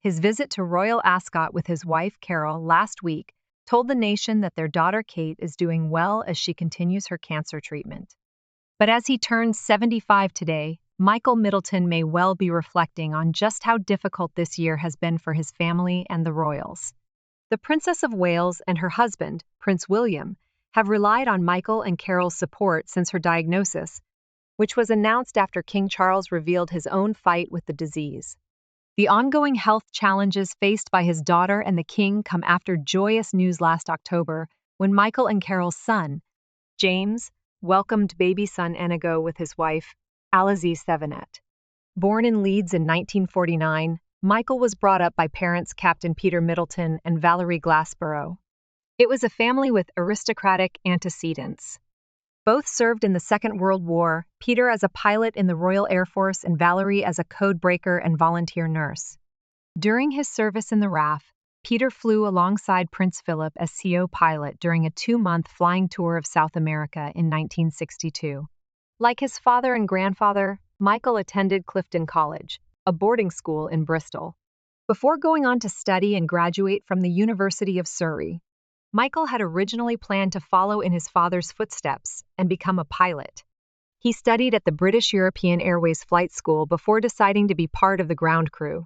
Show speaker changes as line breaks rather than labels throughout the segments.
His visit to Royal Ascot with his wife Carol last week told the nation that their daughter Kate is doing well as she continues her cancer treatment. But as he turns 75 today, Michael Middleton may well be reflecting on just how difficult this year has been for his family and the royals. The Princess of Wales and her husband, Prince William, have relied on Michael and Carol's support since her diagnosis, which was announced after King Charles revealed his own fight with the disease. The ongoing health challenges faced by his daughter and the king come after joyous news last October when Michael and Carol's son, James, welcomed baby son Enigo with his wife, Alize Sevenet. Born in Leeds in 1949, Michael was brought up by parents Captain Peter Middleton and Valerie Glassborough. It was a family with aristocratic antecedents. Both served in the Second World War, Peter as a pilot in the Royal Air Force and Valerie as a code breaker and volunteer nurse. During his service in the RAF, Peter flew alongside Prince Philip as CO pilot during a 2-month flying tour of South America in 1962. Like his father and grandfather, Michael attended Clifton College, a boarding school in Bristol. Before going on to study and graduate from the University of Surrey, Michael had originally planned to follow in his father's footsteps and become a pilot. He studied at the British European Airways Flight School before deciding to be part of the ground crew.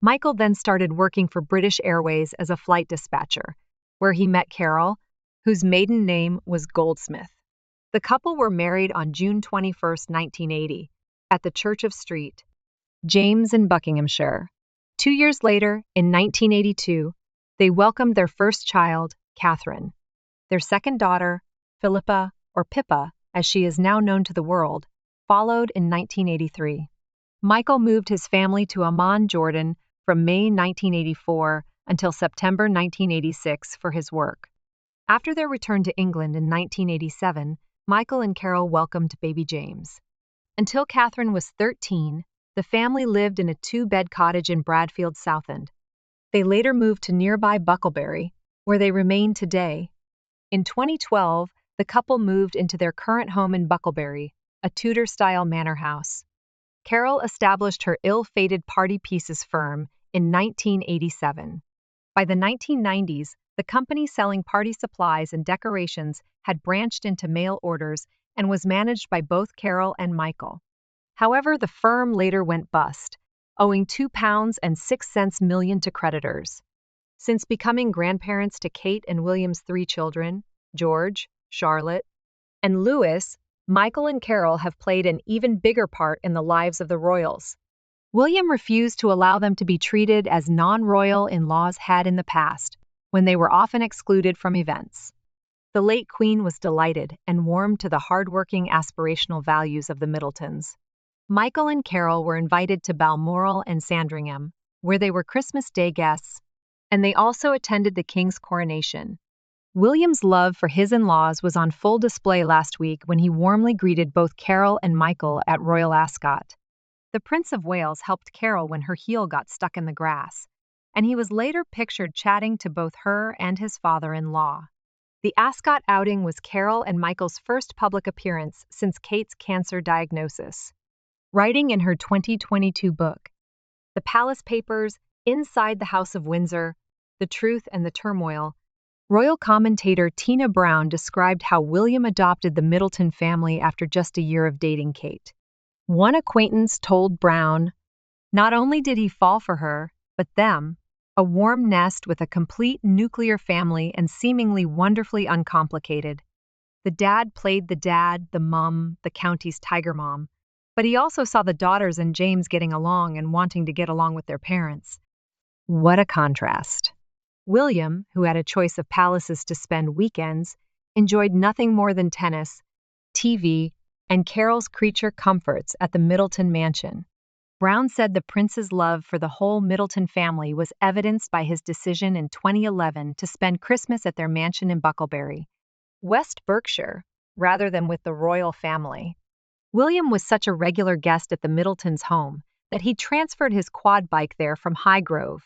Michael then started working for British Airways as a flight dispatcher, where he met Carol, whose maiden name was Goldsmith. The couple were married on June 21, 1980, at the Church of St. James in Buckinghamshire. 2 years later, in 1982, they welcomed their first child, Catherine. Their second daughter, Philippa, or Pippa, as she is now known to the world, followed in 1983. Michael moved his family to Amman, Jordan, from May 1984 until September 1986 for his work. After their return to England in 1987, Michael and Carol welcomed baby James. Until Catherine was 13, the family lived in a 2-bed cottage in Bradfield, Southend. They later moved to nearby Bucklebury, where they remain today. In 2012, the couple moved into their current home in Bucklebury, a Tudor-style manor house. Carol established her ill-fated Party Pieces firm in 1987. By the 1990s, the company selling party supplies and decorations had branched into mail orders and was managed by both Carol and Michael. However, the firm later went bust, owing £2.06 million to creditors. Since becoming grandparents to Kate and William's 3 children, George, Charlotte, and Louis, Michael and Carol have played an even bigger part in the lives of the royals. William refused to allow them to be treated as non-royal in-laws had in the past, when they were often excluded from events. The late Queen was delighted and warmed to the hard-working aspirational values of the Middletons. Michael and Carol were invited to Balmoral and Sandringham, where they were Christmas Day guests, and they also attended the King's coronation. William's love for his in-laws was on full display last week when he warmly greeted both Carol and Michael at Royal Ascot. The Prince of Wales helped Carol when her heel got stuck in the grass, and he was later pictured chatting to both her and his father-in-law. The Ascot outing was Carol and Michael's first public appearance since Kate's cancer diagnosis. Writing in her 2022 book, The Palace Papers, Inside the House of Windsor, The Truth and the Turmoil, royal commentator Tina Brown described how William adopted the Middleton family after just a year of dating Kate. One acquaintance told Brown, "Not only did he fall for her, but them, a warm nest with a complete nuclear family and seemingly wonderfully uncomplicated. The dad played the dad, the mum, the county's tiger mom, but he also saw the daughters and James getting along and wanting to get along with their parents. What a contrast." William, who had a choice of palaces to spend weekends, enjoyed nothing more than tennis, TV, and Carol's creature comforts at the Middleton mansion. Brown said the prince's love for the whole Middleton family was evidenced by his decision in 2011 to spend Christmas at their mansion in Bucklebury, West Berkshire, rather than with the royal family. William was such a regular guest at the Middletons' home that he transferred his quad bike there from Highgrove,